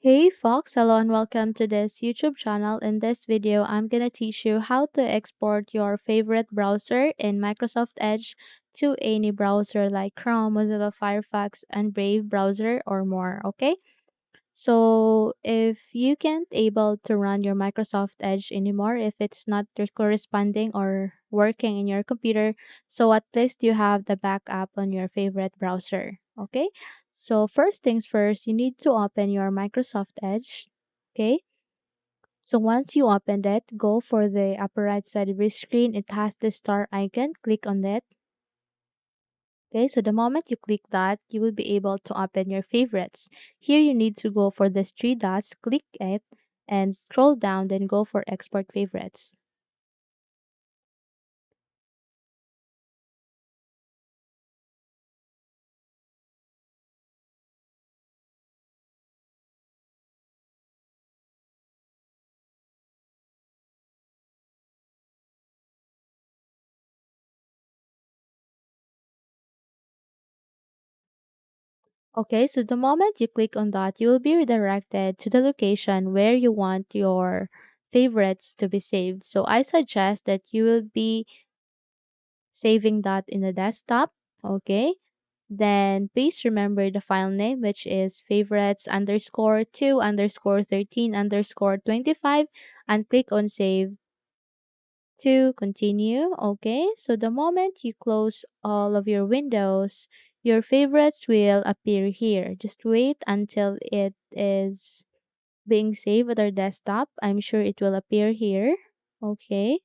Hey Fox, hello and welcome to this YouTube channel. In this video, I'm gonna teach you how to export your favorite browser in Microsoft Edge to any browser like Chrome, Mozilla Firefox, and Brave browser or more, okay? So if you can't able to run your Microsoft Edge anymore, if it's not corresponding or working in your computer, so at least you have the backup on your favorite browser. Okay. So first things first, you need to open your Microsoft Edge. Okay. So once you opened it, go for the upper right side of your screen. It has the star icon. Click on that. Okay, so the moment you click that, you will be able to open your favorites. Here you need to go for these three dots, click it, and scroll down, then go for export favorites. Okay, so the moment you click on that, you will be redirected to the location where you want your favorites to be saved. So I suggest that you will be saving that in the desktop. Okay, then please remember the file name, which is favorites underscore 2 underscore 13 underscore 25, and click on save to continue. Okay, so the moment you close all of your windows, your favorites will appear here. Just wait until it is being saved at our desktop. I'm sure it will appear here. Okay.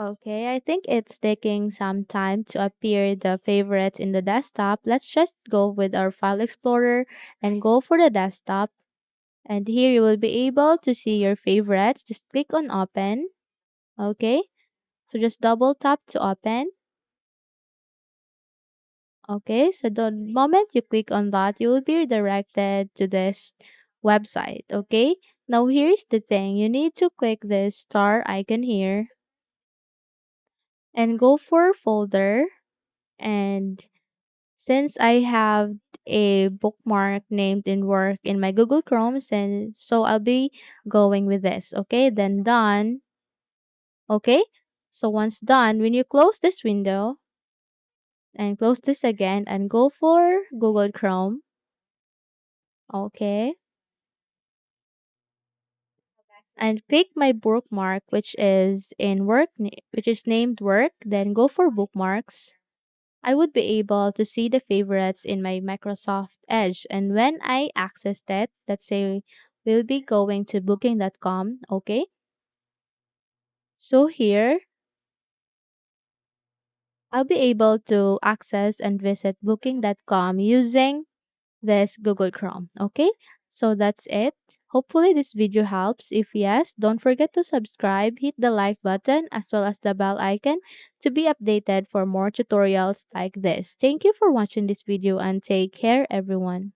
Okay, I think it's taking some time to appear the favorites in the desktop. Let's just go with our file explorer and go for the desktop. And here you will be able to see your favorites. Just click on open. Okay, so just double tap to open. Okay, so the moment you click on that, you will be redirected to this website. Okay, now here's the thing, you need to click this star icon here and go for folder. And since I have a bookmark named in work in my Google Chrome, and so I'll be going with this. Okay, then done. Okay, so once done, when you close this window and close this again and go for Google Chrome. Okay, and click my bookmark, which is in work, which is named work, then go for bookmarks. I would be able to see the favorites in my Microsoft Edge. And when I access that, let's say we'll be going to booking.com. Okay, so here I'll be able to access and visit booking.com using this Google Chrome. Okay, so that's it. Hopefully this video helps. If yes, don't forget to subscribe, hit the like button as well as the bell icon to be updated for more tutorials like this. Thank you for watching this video and take care everyone.